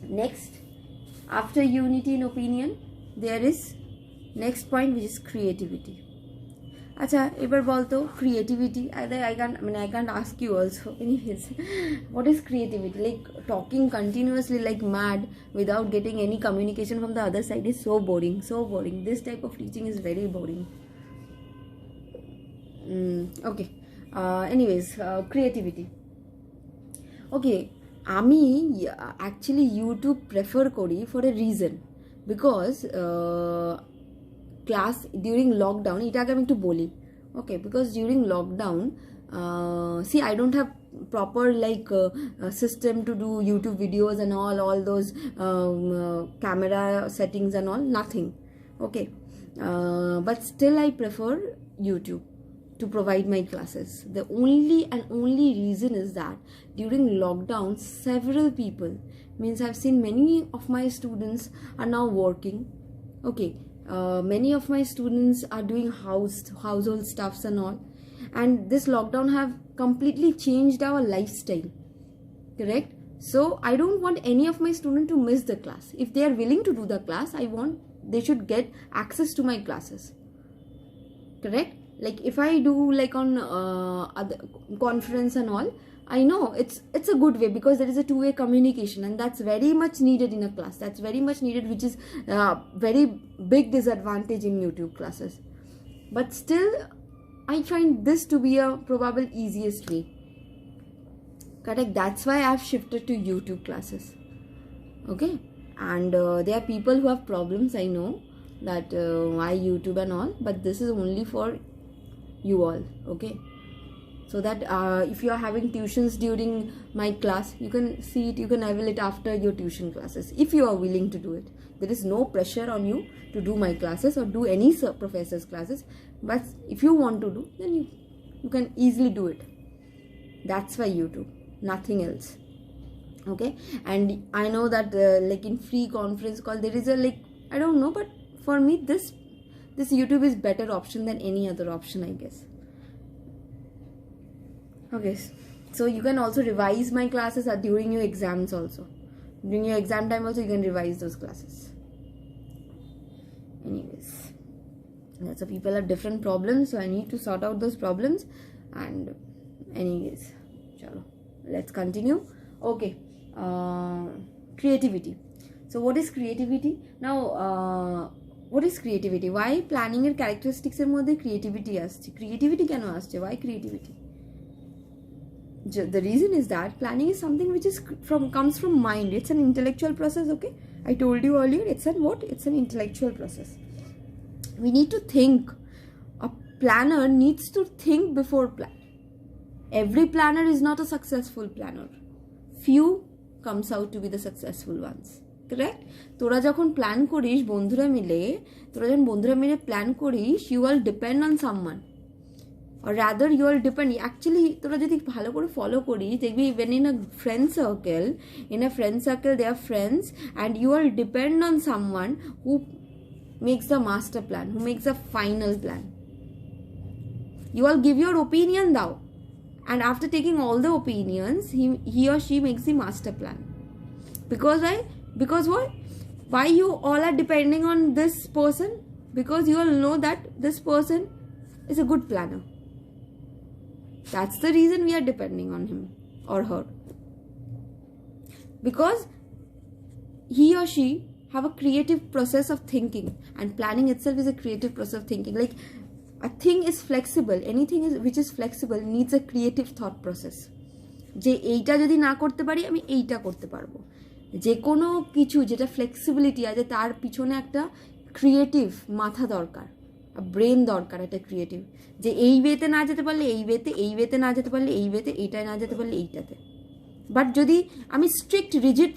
Next, after unity in opinion, there is next point, which is creativity. আচ্ছা এবার বলতো creativity, I can't ask you also. Anyways, what is creativity? Like talking continuously like mad without getting any communication from the other side is so boring, so boring. This type of teaching is very boring. Okay. Anyways, creativity. Okay, আমি actually YouTube prefer করি for a reason, because class during lockdown, এটা আগে আমি একটু বলি, okay, because during lockdown, see, I don't have proper like system to do YouTube videos and all those camera settings and all, nothing, okay, but still I prefer YouTube to provide my classes. The only reason is that during lockdown, several people, means I've seen many of my students are now working, okay, many of my students are doing household stuffs and all, and this lockdown have completely changed our lifestyle, correct? So I don't want any of my students to miss the class. If they are willing to do the class, I want they should get access to my classes, correct? Like if I do like on other conference and all, I know it's a good way, because there is a two-way communication, and that's very much needed in a class. That's very much needed, which is very big disadvantage in YouTube classes. But still, I find this to be a probable easiest way, correct? That's why I've shifted to YouTube classes, okay? And there are people who have problems, I know that why YouTube and all, but this is only for you all, okay? So that if you are having tuitions during my class, you can see it, you can avail it after your tuition classes, if you are willing to do it. There is no pressure on you to do my classes or do any professor's classes, but if you want to do, then you can easily do it. That's why YouTube, nothing else, okay? And I know that like in free conference call, there is a like, I don't know, but for me this YouTube is better option than any other option, I guess. Okay, so you can also revise my classes during your exams also. During your exam time also, you can revise those classes. Anyways, so people have different problems, so I need to sort out those problems. And anyways, chalo, let's continue. Okay, creativity. So what is creativity? Now, what is creativity? Why planning এর characteristics এর মধ্যে creativity আসছে? Creativity কেন আসছে? Why creativity? The reason is that planning is something which is comes from mind. It's an intellectual process, okay? I told you earlier, it's an intellectual process. We need to think. A planner needs to think before plan. Every planner is not a successful planner. Few comes out to be the successful ones, correct? তোরা যখন plan করিস বন্ধুরা মিলে plan করিস, you will depend on someone, or rather you will depend. Actually তোরা যদি ভালো করে ফলো করিস, দেখবি when in a friend circle they are friends, and you will depend on someone who makes the master plan, who makes the final plan. You will give your opinion now, and after taking all the opinions, he or she makes the master plan. Because why? Because what? Why you all are depending on this person? Because you all know that this person is a good planner. That's the reason we are depending on him or her. Because he or she have a creative process of thinking, and planning itself is a creative process of thinking. Like a thing is flexible, anything which is flexible needs a creative thought process. যে এইটা যদি না করতে পারি, আমি এইটা করতে পারবো। যে কোনো কিছু যেটা ফ্লেক্সিবিলিটি আছে, তার পিছনে একটা ক্রিয়েটিভ মাথা দরকার, ব্রেন দরকার, একটা ক্রিয়েটিভ, যে এই ওয়েতে না যেতে পারলে এই ওয়েতে, এই ওয়েতে না যেতে পারলে এই ওয়েতে, এইটায় না যেতে পারলে এইটাতে। বাট যদি আমি strict rigid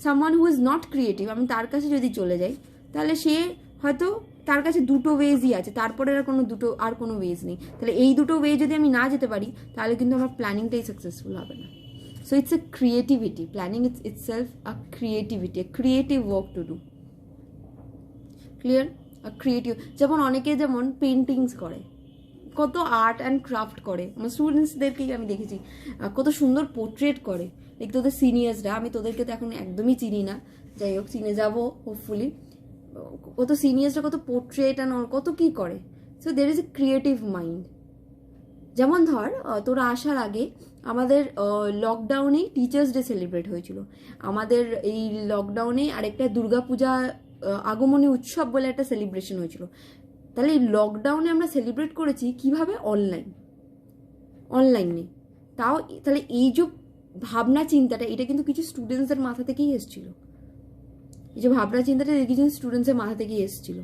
someone who is not creative, আমি তার কাছে যদি চলে যাই, তাহলে সে হয়তো তার কাছে দুটো ওয়েজই আছে, তারপরে আর কোনো ওয়েজ নেই। তাহলে এই দুটো ওয়ে যদি আমি না যেতে পারি, তাহলে কিন্তু আমার প্ল্যানিংটাই সাকসেসফুল হবে না। So it's a creativity. Planning itself a creativity, a creative work to do. Clear? A creative. যেমন অনেকে যেমন পেন্টিংস করে, কত আর্ট অ্যান্ড ক্রাফট করে, আমার স্টুডেন্টসদেরকেই আমি দেখেছি কত সুন্দর পোর্ট্রেট করে। লাইক তোদের সিনিয়র্সরা, আমি তোদেরকে তো এখন একদমই চিনি না, যাই হোক চিনে যাবো হোপফুলি, কত সিনিয়র্সরা কত পোর্ট্রেট অ্যান্ড কত কী করে। So there is a creative mind. যেমন ধর তোরা আসার আগে আমাদের লকডাউনেই টিচার্স ডে সেলিব্রেট হয়েছিল, আমাদের এই লকডাউনে আরেকটা দুর্গাপূজা আগমনী উৎসব বলে একটা সেলিব্রেশন হয়েছিল। তাহলে এই লকডাউনে আমরা সেলিব্রেট করেছি কিভাবে? অনলাইনে। তাও তাহলে এই যে ভাবনা চিন্তাটা, এটা কিন্তু কিছু স্টুডেন্টসদের মাথা থেকেই এসেছিল। এই যে ভাবনা চিন্তাটা কিছু স্টুডেন্টসের মাথা থেকেই এসেছিল।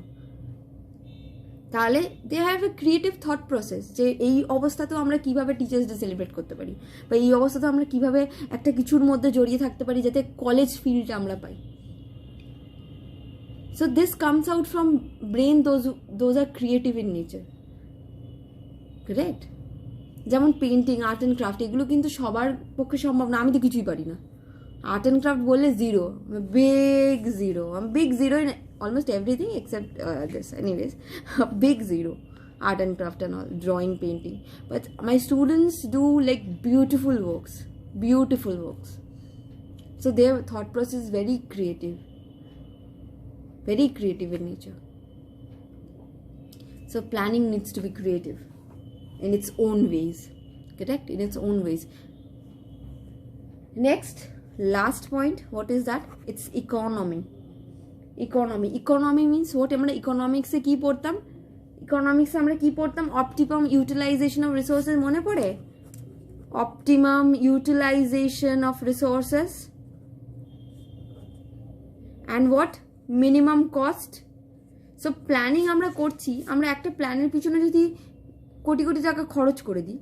তাহলে they have a creative thought process যে এই অবস্থাতেও আমরা কিভাবে টিচার্স ডে সেলিব্রেট করতে পারি, বা এই অবস্থাতেও আমরা কিভাবে একটা কিছুর মধ্যে জড়িয়ে থাকতে পারি যাতে কলেজ ফিলটা আমরা পাই। So this comes out from brain, those are creative in nature, correct? যেমন পেন্টিং, আর্ট অ্যান্ড ক্রাফট, এগুলো কিন্তু সবার পক্ষে সম্ভব না, আমি তো কিছুই পারি না। আর্ট অ্যান্ড ক্রাফট বললে zero, big zero in almost everything except this. Anyways, big zero. Art and craft and all, drawing, painting. But my students do like beautiful works. So their thought process is very creative in nature. So planning needs to be creative in its own ways, correct? In its own ways. Next, last point, what is that? It's economy means what? আমরা ইকোনমিক্সে কি পড়তাম? Optimum utilization of resources, মনে পড়ে? Optimum utilization of resources and what? Minimum cost. So planning আমরা করছি, আমরা একটা প্ল্যানের পিছনে যদি কোটি কোটি টাকা খরচ করে দিই,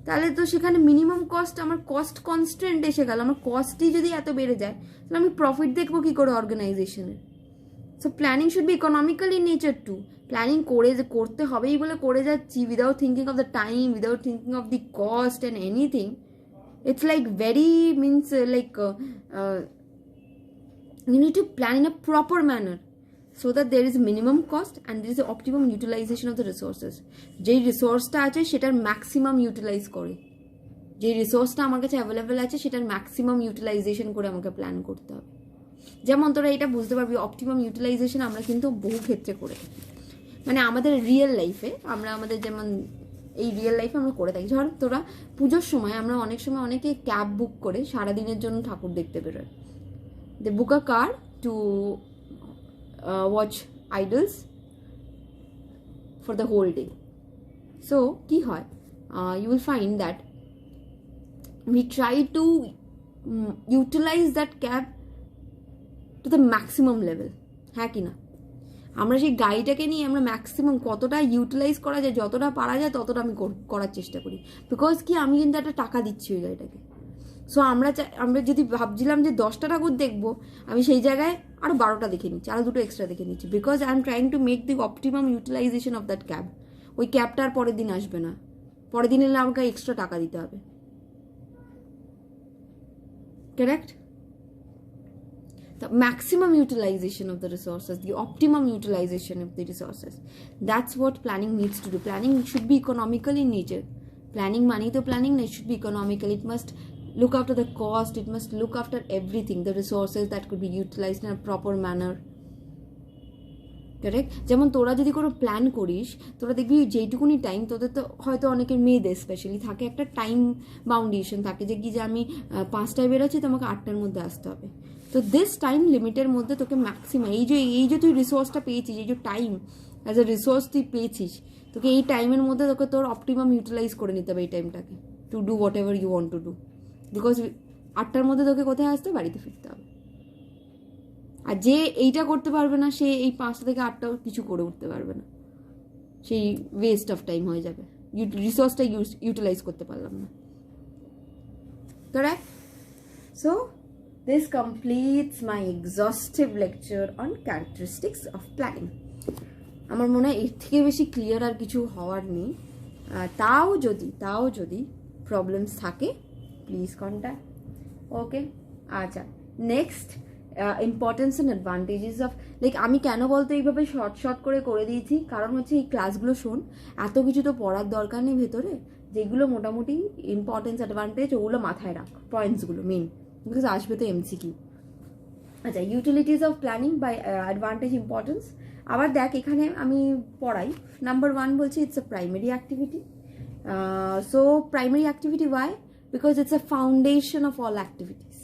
তাহলে তো সেখানে মিনিমাম কস্ট, আমার কস্ট কনস্ট্যান্ট এসে গেল। আমার কস্টই যদি এত বেড়ে যায়, তাহলে আমি প্রফিট দেখবো কি করে অর্গানাইজেশনের? So planning should be economical in nature too. Planning করতে হবেই বলে করে যাচ্ছি, without thinking of the time, without thinking of the cost and anything. It's like very means like you need to plan in a proper manner so that there is minimum cost and there is a optimum utilization of the resources. যেই রিসোর্সটা আছে সেটার maximum utilise করে, যেই রিসোর্সটা আমার কাছে available আছে সেটার maximum utilisation করে আমাকে প্ল্যান করতে হবে। যেমন তোরা এটা বুঝতে পারবি, অপটিমাম ইউটিলাইজেশন আমরা কিন্তু বহু ক্ষেত্রে করে থাকি, মানে আমাদের রিয়েল লাইফে আমরা আমাদের যেমন এই রিয়েল লাইফে আমরা করে থাকি। ধর তোরা পুজোর সময় আমরা অনেক সময় অনেকে ক্যাব বুক করে সারাদিনের জন্য ঠাকুর দেখতে বেরোয়। They book a car to watch idols for the whole day. So কি হয়, you will find that we try to utilize that cab to the maximum level, হ্যাঁ কি না? আমরা সেই গাড়িটাকে নিয়ে আমরা ম্যাক্সিমাম কতটা ইউটিলাইজ করা যায়, যতটা পারা যায় ততটা আমি করার চেষ্টা করি। বিকজ কি, আমি কিন্তু একটা টাকা দিচ্ছি ওই গাড়িটাকে। সো আমরা যদি ভাবছিলাম যে 10টা ঠাকুর দেখবো, আমি সেই জায়গায় আরও 12টা দেখে নিচ্ছি, আরও 2টো এক্সট্রা দেখে নিচ্ছি, because I am trying to make the optimum utilization of that cab. ওই ক্যাবটা আর পরের দিন আসবে না, পরের দিন এলে আমাকে এক্সট্রা টাকা দিতে হবে, correct? The maximum utilization of the resources, the optimum utilization of the resources, that's what planning needs to do. Planning should be economical in nature. Planning money to planning, it should be economical. It must look after the cost, it must look after everything, the resources that could be utilized in a proper manner, correct? যেমন তোরা যদি কোনো plan করিস, তোরা দেখবি যেইটুকুনি time তোদের, তো হয়তো অনেকের মেয়েদের স্পেশালি থাকে একটা টাইম বাউন্ডেশন থাকে যে কি যে আমি 5টায় বেরোচ্ছি, তোমাকে 8টার মধ্যে আসতে হবে। তো দিস টাইম লিমিটের মধ্যে তোকে ম্যাক্সিমাম এই যে তুই রিসোর্সটা পেয়েছিস, এই যে টাইম অ্যাজ এ রিসোর্স তুই পেয়েছিস, তোকে এই টাইমের মধ্যে তোকে তোর অপটিমাম ইউটিলাইজ করে নিতে হবে এই টাইমটাকে, to do whatever you want to do. Because 8টার মধ্যে তোকে কোথায় আসতে, বাড়িতে ফিরতে হবে। আর যে এইটা করতে পারবে না, সে এই 5টা থেকে 8টাও কিছু করে উঠতে পারবে না, সেই ওয়েস্ট অফ টাইম হয়ে যাবে, রিসোর্সটা ইউটিলাইজ করতে পারলাম না, correct? So this completes my exhaustive lecture on characteristics of planning. আমার মনে হয় এর থেকে বেশি ক্লিয়ার আর কিছু হওয়ার নেই। তাও যদি প্রবলেমস থাকে প্লিজ কন্ট্যাক্ট। ওকে, আচ্ছা, next importance and advantages of like আমি কেন বলতো এইভাবে শর্ট করে দিয়েছি, কারণ হচ্ছে এই ক্লাসগুলো শোন, এত কিছু তো পড়ার দরকার নেই ভেতরে, যেগুলো মোটামুটি ইম্পর্টেন্স অ্যাডভান্টেজ ওগুলো মাথায় রাখ, পয়েন্টসগুলো মেন, বিকজ আসবে তো এমসিকিউ। আচ্ছা, utilities of planning by advantage importance. আবার দেখ এখানে আমি পড়াই, নাম্বার 1 বলছি it's a primary activity. So primary activity why? Because it's a foundation of all activities.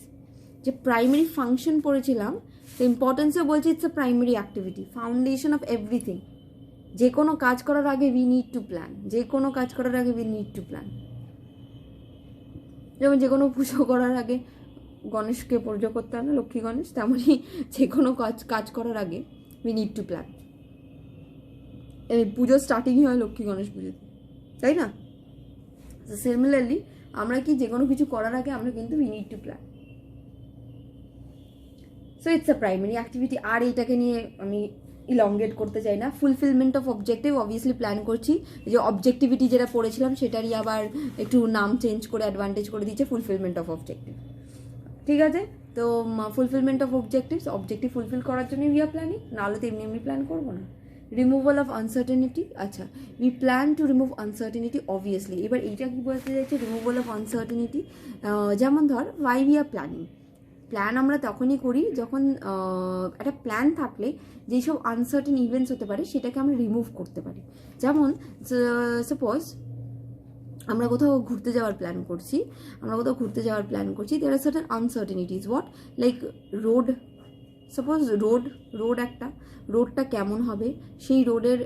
যে প্রাইমারি ফাংশন পড়েছিলাম, তো ইম্পর্টেন্সও বলছি it's a primary activity, foundation of everything. যে কোনো কাজ করার আগে উই নিড টু প্ল্যান, যে কোনো কাজ করার আগে উই নিড টু প্ল্যান। যেমন যে কোনো পুজো করার আগে গণেশকে পুজো করতে হয় না, লক্ষ্মী গণেশ, তেমনই যে কোনো কাজ করার আগে উই নিড টু প্ল্যান। এই পুজো স্টার্টিংই হয় লক্ষ্মী গণেশ পুজোতে, তাই না? সিমিলারলি আমরা কি যে কোনো কিছু করার আগে আমরা কিন্তু we need to plan. So it's a primary activity. আর এইটাকে নিয়ে আমি ইলংগেট করতে চাই না। Fulfilment of objective, obviously plan করছি, যে অবজেক্টিভিটি যেটা পড়েছিলাম সেটারই আবার একটু নাম চেঞ্জ করে অ্যাডভান্টেজ করে দিচ্ছে ফুলফিলমেন্ট অফ অবজেক্টিভ। ঠিক আছে, তো ফুলফিলমেন্ট অফ অবজেক্টিভ ফুলফিল করার জন্য উই আর প্ল্যানিং, নাহলে তো এমনি এমনি প্ল্যান করবো না। রিমুভাল অফ আনসার্টেনিটি, আচ্ছা we plan to remove uncertainty obviously. এবার এইটা কি বলতে চাইছে, রিমুভাল অফ আনসার্টেনিটি, যেমন ধর why we are planning, plan আমরা তখনই করি যখন একটা প্ল্যান থাকলে যেসব আনসার্টেন ইভেন্টস হতে পারে সেটাকে আমরা রিমুভ করতে পারি। যেমন সাপোজ আমরা কোথাও ঘুরতে যাওয়ার প্ল্যান করছি, there are certain uncertainties, what like road, suppose রোডটা কেমন হবে, সেই রোডের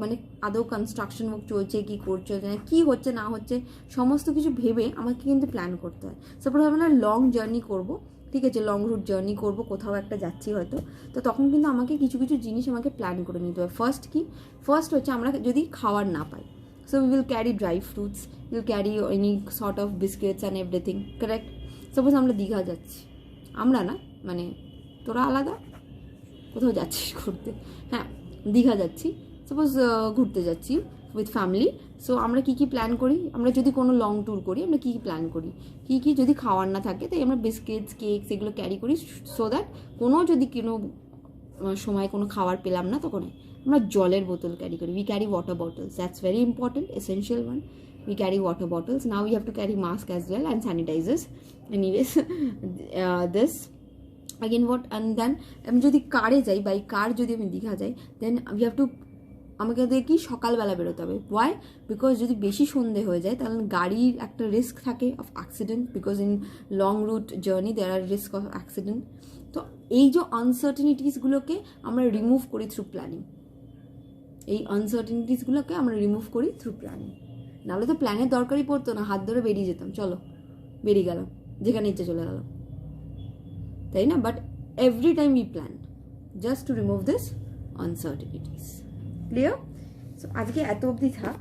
মানে আদৌ কনস্ট্রাকশন ওয়ার্ক চলছে কি করছে না, কি হচ্ছে না হচ্ছে, সমস্ত কিছু ভেবে আমাকে কিন্তু প্ল্যান করতে হয়। সাপোজ আমরা লং জার্নি করবো, ঠিক আছে, লং রুট জার্নি করবো, কোথাও একটা যাচ্ছি হয়তো, তো তখন কিন্তু আমাকে কিছু কিছু জিনিস আমাকে প্ল্যান করে নিতে হয়। ফার্স্ট হচ্ছে আমরা যদি খাওয়ার না পাই, so we will carry dry fruits, we'll carry any sort of biscuits and everything, correct? Suppose আমরা দীঘা যাচ্ছি, আমরা না মানে তোরা আলাদা কোথাও যাচ্ছিস ঘুরতে, হ্যাঁ দীঘা যাচ্ছি, সাপোজ ঘুরতে যাচ্ছি উইথ ফ্যামিলি। সো আমরা কী কী প্ল্যান করি, আমরা যদি কোনো লং ট্যুর করি আমরা কী কী প্ল্যান করি, কী যদি খাওয়ার না থাকে তাই আমরা বিস্কিটস কেকস এগুলো ক্যারি করি, সো দ্যাট কোনো যদি কোনো সময় কোনো খাবার পেলাম না তখন আমরা জলের বোতল ক্যারি করি, we carry water bottles, that's very important, essential one, we carry water bottles. Now we have to carry mask as well and sanitisers, anyways this again what, and then আমি যদি কারে যাই, বাই কার যদি আমি দীঘা যাই, then we have to, আমাকে দেখি সকালবেলা বেরোতে হবে। ওয়াই? বিকজ যদি বেশি সন্ধে হয়ে যায় তাহলে গাড়ির একটা রিস্ক থাকে of accident, because in long route journey there are risk of accident. তো এই যে আনসার্টেনিটিসগুলোকে আমরা রিমুভ করি থ্রু প্ল্যানিং, নাহলে তো প্ল্যানের দরকারই পড়তো না, হাত ধরে বেরিয়ে যেতাম, চলো বেরিয়ে গেলাম, যেখানে ইচ্ছে চলে গেলাম, তাই না? But every time we plan just to remove this uncertainties. Clear? So আজকে এত অবধি থাক,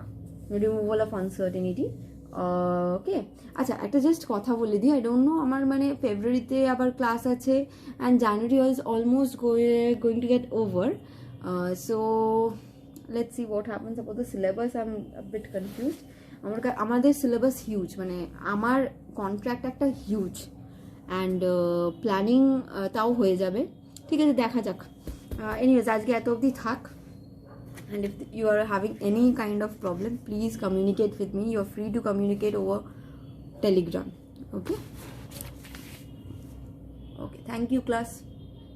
রিমুভাল অফ আনসার্টেনিটি। ওকে, আচ্ছা একটা জাস্ট কথা বলে দিই, আই ডোন্ট নো, আমার মানে ফেব্রুয়ারিতে আবার ক্লাস আছে and January is almost going to get over, so let's see what happens about the syllabus. I am a bit confused. আমাদের সিলেবাস হিউজ, মানে আমার কন্ট্রাক্ট একটা হিউজ, অ্যান্ড প্ল্যানিং তাও হয়ে যাবে, ঠিক আছে, দেখা যাক। এনিওয়েজ আজকে এত অবধি থাক, and if you are having any kind of problem, please communicate with me. You are free to communicate over Telegram. Okay, thank you class.